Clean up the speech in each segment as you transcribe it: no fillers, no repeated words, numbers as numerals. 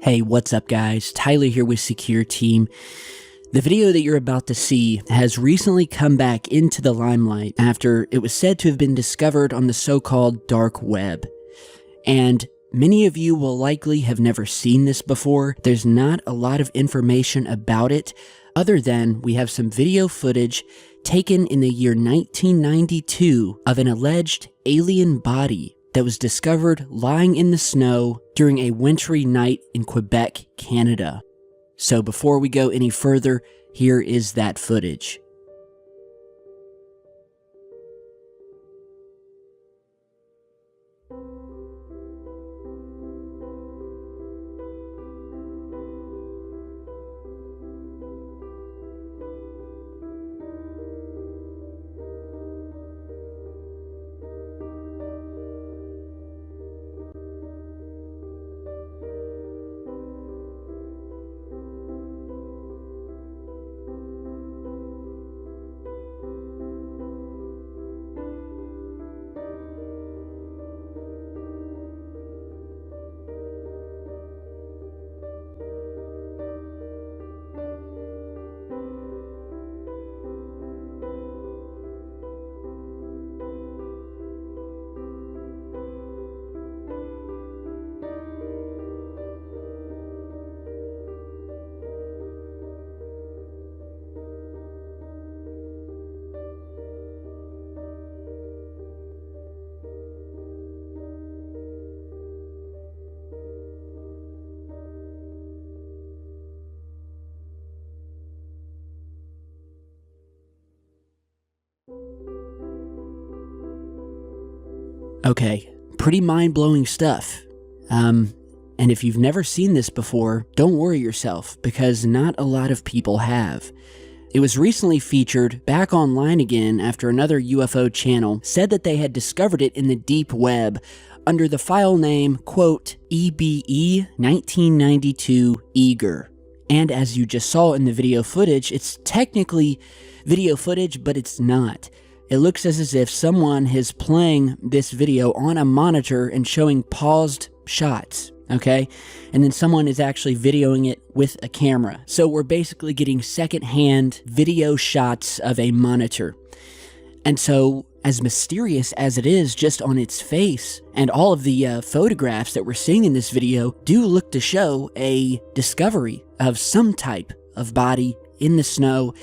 Hey, what's up guys? Tyler here with Secure Team. The video that you're about to see has recently come back into the limelight after it was said to have been discovered on the so-called dark web. And many of you will likely have never seen this before. There's not a lot of information about it other than we have some video footage taken in the year 1992 of an alleged alien body that was discovered lying in the snow during a wintry night in Quebec, Canada. So before we go any further, here is that footage. Okay, pretty mind-blowing stuff. And if you've never seen this before, don't worry yourself, because not a lot of people have. It was recently featured back online again after another UFO channel said that they had discovered it in the deep web under the file name, quote, EBE 1992 Eager. And as you just saw in the video footage, it's technically video footage, but it's not. It looks as if someone is playing this video on a monitor and showing paused shots, okay? And then someone is actually videoing it with a camera. So we're basically getting secondhand video shots of a monitor. And so, as mysterious as it is just on its face, and all of the photographs that we're seeing in this video do look to show a discovery of some type of body in the snow.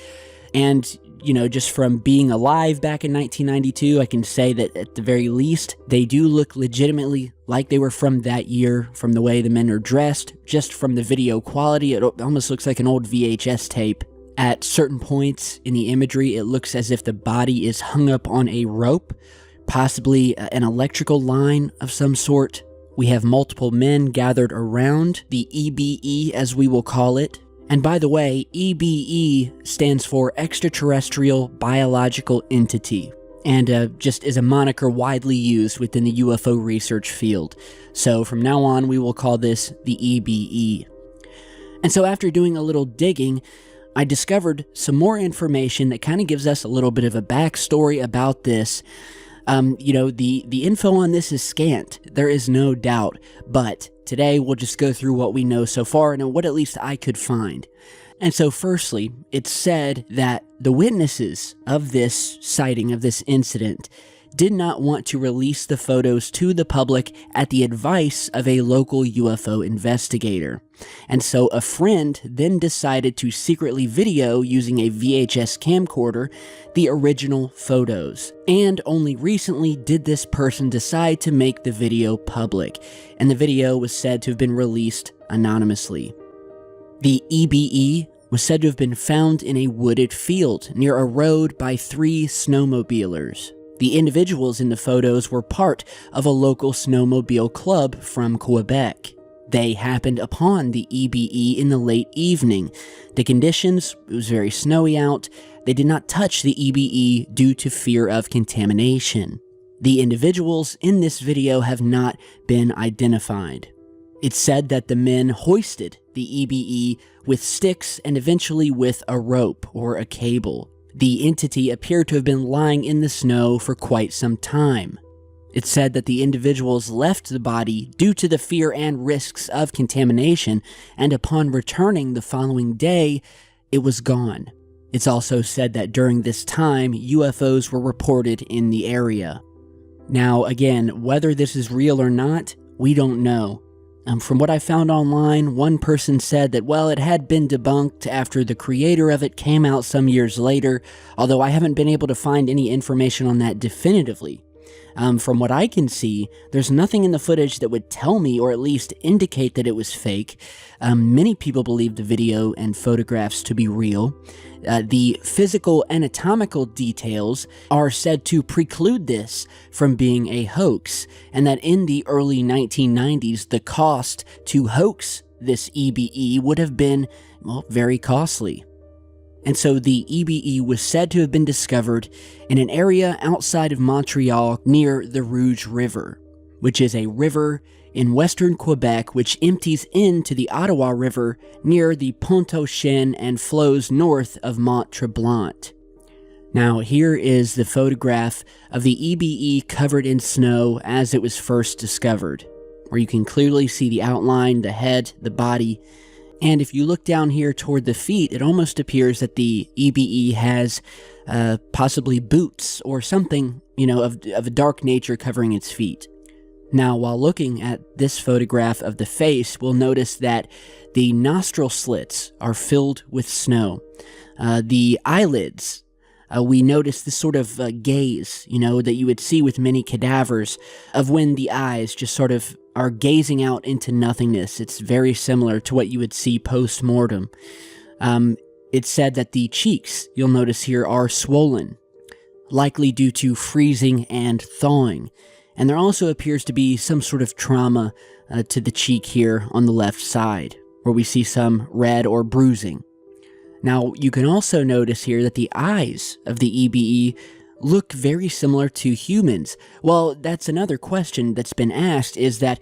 And you know, just from being alive back in 1992, I can say that at the very least, they do look legitimately like they were from that year, from the way the men are dressed, just from the video quality. It almost looks like an old VHS tape. At certain points in the imagery, it looks as if the body is hung up on a rope, possibly an electrical line of some sort. We have multiple men gathered around the EBE, as we will call it. And by the way, EBE stands for Extraterrestrial Biological Entity, and just is a moniker widely used within the UFO research field. So from now on, we will call this the EBE. And so after doing a little digging, I discovered some more information that kind of gives us a little bit of a backstory about this. You know, the info on this is scant, there is no doubt, but today we'll just go through what we know so far and what at least I could find. And so firstly, it's said that the witnesses of this sighting, of this incident, did not want to release the photos to the public at the advice of a local UFO investigator. And so a friend then decided to secretly video using a VHS camcorder the original photos. And only recently did this person decide to make the video public, and the video was said to have been released anonymously. The EBE was said to have been found in a wooded field near a road by 3 snowmobilers. The individuals in the photos were part of a local snowmobile club from Quebec. They happened upon the EBE in the late evening. The conditions, it was very snowy out. They did not touch the EBE due to fear of contamination. The individuals in this video have not been identified. It's said that the men hoisted the EBE with sticks and eventually with a rope or a cable. The entity appeared to have been lying in the snow for quite some time. It said that the individuals left the body due to the fear and risks of contamination, and upon returning the following day, it was gone. It's also said that during this time, UFOs were reported in the area. Now, again, whether this is real or not, we don't know. From what I found online, one person said that, well, it had been debunked after the creator of it came out some years later, although I haven't been able to find any information on that definitively. From what I can see, there's nothing in the footage that would tell me or at least indicate that it was fake. Many people believe the video and photographs to be real. The physical anatomical details are said to preclude this from being a hoax, and that in the early 1990s, the cost to hoax this EBE would have been, well, very costly. And so the EBE was said to have been discovered in an area outside of Montreal near the Rouge River, which is a river in western Quebec which empties into the Ottawa River near the Pointe-aux-Chênes and flows north of Mont-Tremblant. Now here is the photograph of the EBE covered in snow as it was first discovered, where you can clearly see the outline, the head, the body. And if you look down here toward the feet, it almost appears that the EBE has possibly boots or something, of a dark nature covering its feet. Now, while looking at this photograph of the face, we'll notice that the nostril slits are filled with snow. The eyelids, we notice this sort of gaze, that you would see with many cadavers, of when the eyes just sort of are gazing out into nothingness. It's very similar to what you would see post-mortem. It's said that the cheeks, you'll notice here, are swollen, likely due to freezing and thawing. And there also appears to be some sort of trauma to the cheek here on the left side, where we see some red or bruising. Now, you can also notice here that the eyes of the EBE look very similar to humans. Well, that's another question that's been asked, is that,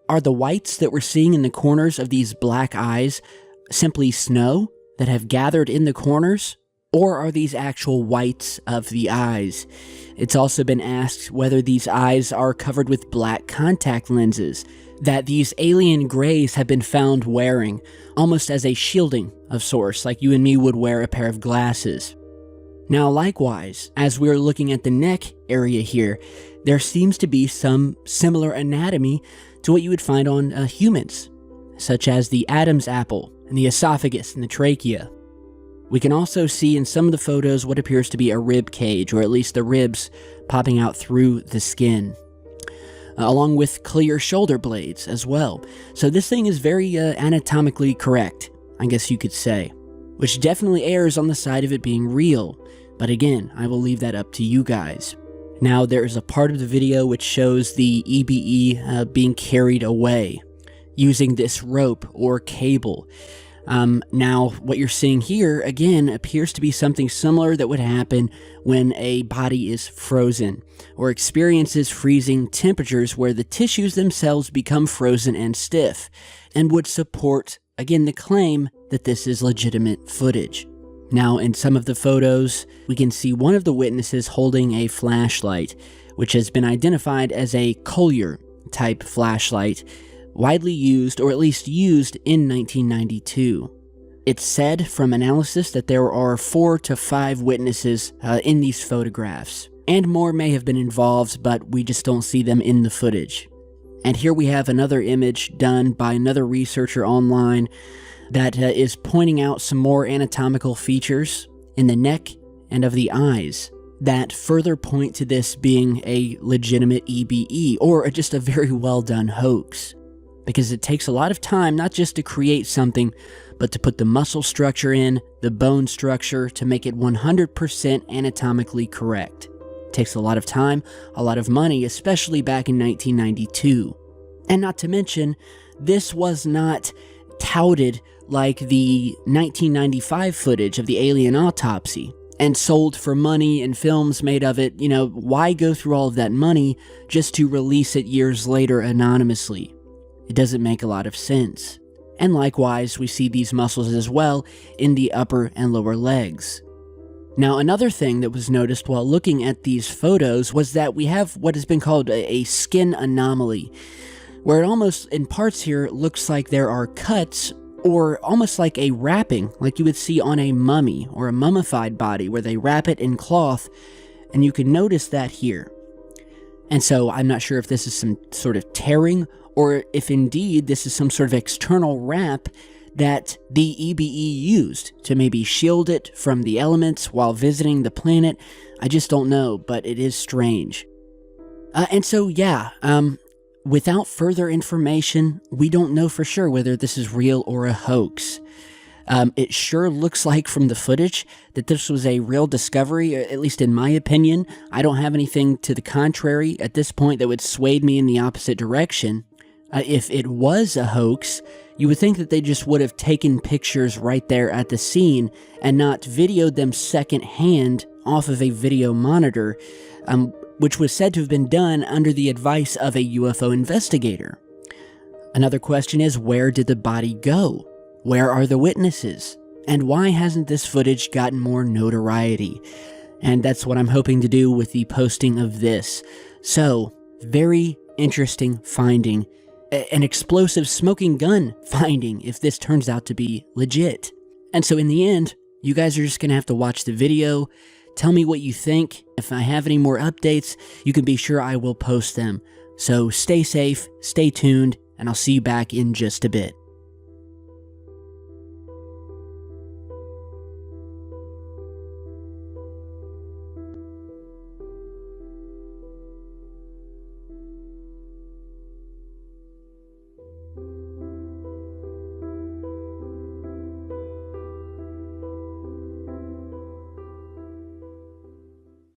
are the whites that we're seeing in the corners of these black eyes simply snow that have gathered in the corners? Or are these actual whites of the eyes? It's also been asked whether these eyes are covered with black contact lenses that these alien grays have been found wearing, almost as a shielding of sorts, like you and me would wear a pair of glasses. Now, likewise, as we're looking at the neck area here, there seems to be some similar anatomy to what you would find on humans, such as the Adam's apple and the esophagus and the trachea. We can also see in some of the photos what appears to be a rib cage, or at least the ribs popping out through the skin, along with clear shoulder blades as well. So this thing is very anatomically correct, I guess you could say, which definitely errs on the side of it being real. But again, I will leave that up to you guys. Now, there is a part of the video which shows the EBE being carried away using this rope or cable. Now, what you're seeing here, again, appears to be something similar that would happen when a body is frozen or experiences freezing temperatures where the tissues themselves become frozen and stiff, and would support, again, the claim that this is legitimate footage. Now, in some of the photos, we can see one of the witnesses holding a flashlight, which has been identified as a Collier-type flashlight, widely used, or at least used, in 1992. It's said from analysis that there are 4 to 5 witnesses in these photographs, and more may have been involved, but we just don't see them in the footage. And here we have another image done by another researcher online that is pointing out some more anatomical features in the neck and of the eyes that further point to this being a legitimate EBE, or just a very well done hoax. Because it takes a lot of time not just to create something, but to put the muscle structure in, the bone structure, to make it 100% anatomically correct. It takes a lot of time, a lot of money, especially back in 1992. And not to mention, this was not touted like the 1995 footage of the alien autopsy and sold for money and films made of it. Why go through all of that money just to release it years later anonymously? It doesn't make a lot of sense. And likewise, we see these muscles as well in the upper and lower legs. Now, another thing that was noticed while looking at these photos was that we have what has been called a skin anomaly, where it almost, in parts here, looks like there are cuts or almost like a wrapping, like you would see on a mummy or a mummified body, where they wrap it in cloth, and you can notice that here. And so I'm not sure if this is some sort of tearing, or if indeed this is some sort of external wrap that the EBE used to maybe shield it from the elements while visiting the planet. I just don't know, but it is strange. And so, yeah, without further information, we don't know for sure whether this is real or a hoax. It sure looks like from the footage that this was a real discovery, at least in my opinion. I don't have anything to the contrary at this point that would sway me in the opposite direction. If it was a hoax, you would think that they just would have taken pictures right there at the scene and not videoed them secondhand off of a video monitor, which was said to have been done under the advice of a UFO investigator. Another question is, where did the body go? Where are the witnesses? And why hasn't this footage gotten more notoriety? And that's what I'm hoping to do with the posting of this. So, very interesting finding. An explosive smoking gun finding, if this turns out to be legit. And so in the end, you guys are just going to have to watch the video. Tell me what you think. If I have any more updates, you can be sure I will post them. So stay safe, stay tuned, and I'll see you back in just a bit.